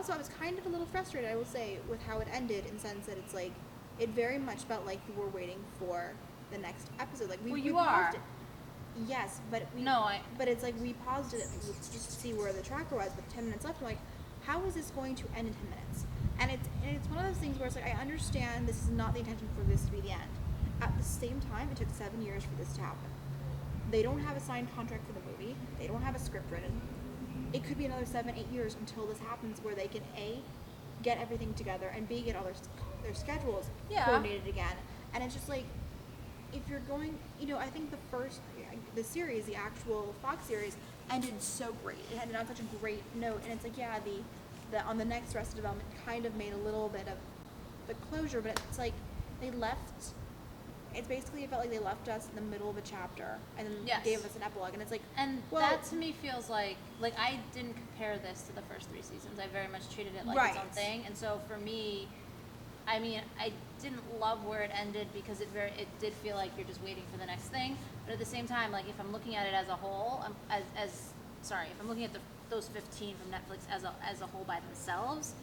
also I was kind of a little frustrated, I will say, with how it ended, in the sense that it's like, it very much felt like you were waiting for the next episode. Like we paused it. Yes, but but it's like we paused it just to see where the tracker was with 10 minutes left. I'm like, how is this going to end in 10 minutes? And it's one of those things where it's like, I understand this is not the intention for this to be the end. At the same time, it took 7 years for this to happen. They don't have a signed contract for the movie. They don't have a script written. It could be another 7-8 years until this happens, where they can A, get everything together, and B, get all their schedules coordinated again. And it's just like, if you're going, I think the series, the actual Fox series, ended so great. It ended on such a great note, and it's like, the on the next Arrested Development kind of made a little bit of the closure, but it's like they left. It's basically, it felt like they left us in the middle of a chapter and then gave us an epilogue, and it's like, and that to me feels like I didn't compare this to the first 3 seasons. I very much treated it like its own thing, and so for me, I mean, I didn't love where it ended because it did feel like you're just waiting for the next thing. But at the same time, like, if I'm looking at it as a whole, if I'm looking at those 15 from Netflix as a whole by themselves,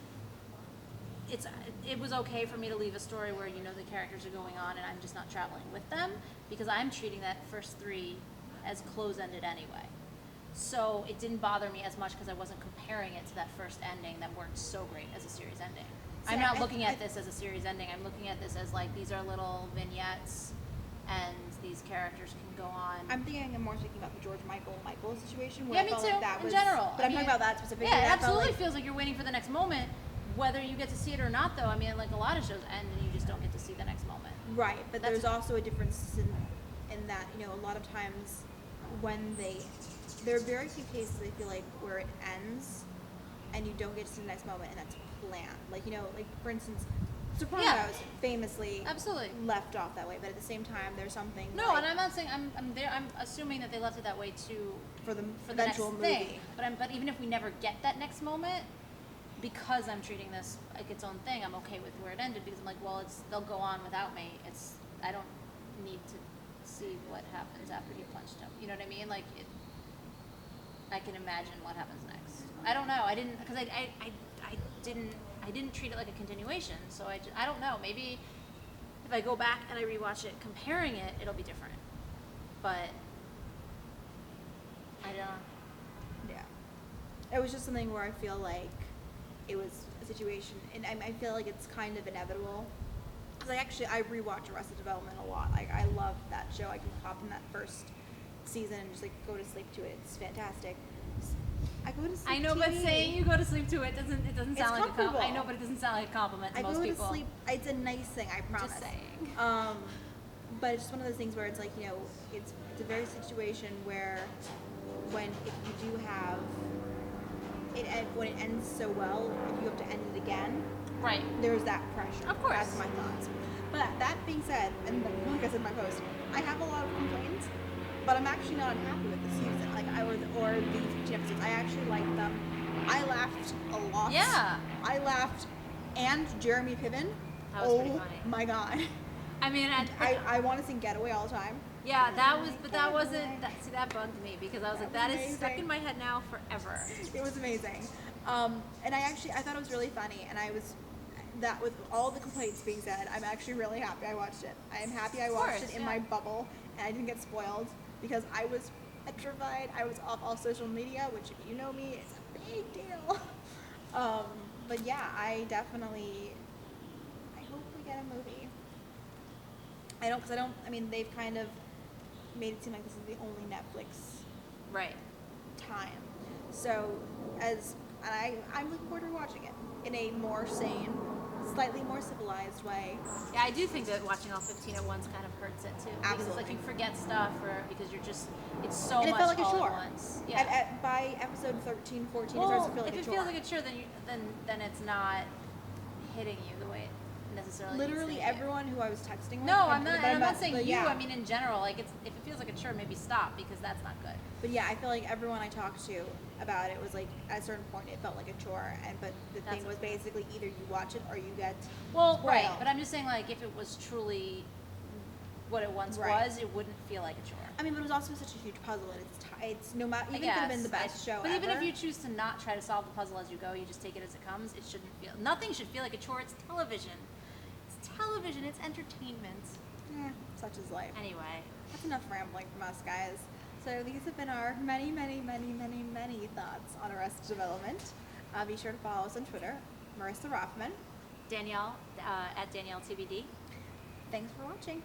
it was okay for me to leave a story where the characters are going on and I'm just not traveling with them, because I'm treating that first 3 as close-ended anyway. So it didn't bother me as much because I wasn't comparing it to that first ending that weren't so great as a series ending. I'm not looking at this as a series ending. I'm looking at this as like, these are little vignettes and these characters can go on. I'm more thinking about the George Michael situation. Where me too, like that in general. But I'm talking about that specifically. Yeah, it absolutely feels like you're waiting for the next moment, whether you get to see it or not, though. I mean, like, a lot of shows end and you just don't get to see the next moment. Right, but there's also a difference in that, a lot of times when there are very few cases, I feel like, where it ends and you don't get to see the next moment, and that's planned. Like, like, for instance, Sopranos famously left off that way, but at the same time, there's something. No, and I'm not saying I'm assuming that they left it that way too for the eventual next movie. Thing. But even if we never get that next moment, because I'm treating this like its own thing, I'm okay with where it ended, because I'm like, well, they'll go on without me. I don't need to see what happens after he punched him. You know what I mean? Like, I can imagine what happens next. I don't know. I didn't, because I didn't treat it like a continuation. So I don't know. Maybe if I go back and I rewatch it, comparing it, it'll be different. But I don't. Yeah. It was just something where I feel like it was a situation, and I feel like it's kind of inevitable. Because I rewatch Arrested Development a lot. Like, I love that show. I can pop in that first season and just, like, go to sleep to it. It's fantastic. I go to sleep. I know, but saying you go to sleep to it doesn't sound like a compliment. I know, but it doesn't sound like a compliment to most people. I go to sleep. It's a nice thing, I promise. Just saying. But it's just one of those things where it's like, it's a very situation where if you do have it, when it ends so well, if you have to end it again, right? There's that pressure. Of course. That's my thoughts. But that being said, and like I said in my post, I have a lot of complaints, but I'm actually not unhappy with the season, or the 15 episodes. I actually like them. I laughed a lot. Yeah. I laughed, and Jeremy Piven. That was pretty funny. Oh my god. I mean, I want to sing Getaway all the time. Yeah, that bugged me, because I was like, that is stuck in my head now forever. It was amazing. And I thought it was really funny, and that with all the complaints being said, I'm actually really happy I watched it. I am happy I watched it in my bubble, and I didn't get spoiled, because I was petrified. I was off all social media, which, if you know me, is a big deal. But yeah, I hope we get a movie. I mean, they've kind of made it seem like this is the only Netflix time. So, I'm looking forward to watching it in a more sane, slightly more civilized way. Yeah, I do think that watching all 15 at once kind of hurts it too. Absolutely. Because it's like you forget stuff, or because it's so and much it felt like all a chore. at once. Yeah. By episode 13, 14, it starts to feel like a chore. If it feels like a chore, then it's not hitting you the way it necessarily literally everyone who I was texting with. No, I'm not saying you. Yeah. I mean, in general, like, if it feels like a chore, maybe stop, because that's not good. But yeah, I feel like everyone I talked to about it was like, at a certain point, it felt like a chore. But the thing was basically either you watch it or you get spoiled. Right. But I'm just saying, like, if it was truly what it once was, it wouldn't feel like a chore. I mean, but it was also such a huge puzzle, and it's no matter, even if it could have been the best show but ever. Even if you choose to not try to solve the puzzle as you go, you just take it as it comes, nothing should feel like a chore. It's television. It's entertainment. Such is life. Anyway. That's enough rambling from us, guys. So these have been our many, many, many, many, many thoughts on Arrested Development. Be sure to follow us on Twitter, Marisa Rothman. Danielle, at Danielle TBD. Thanks for watching.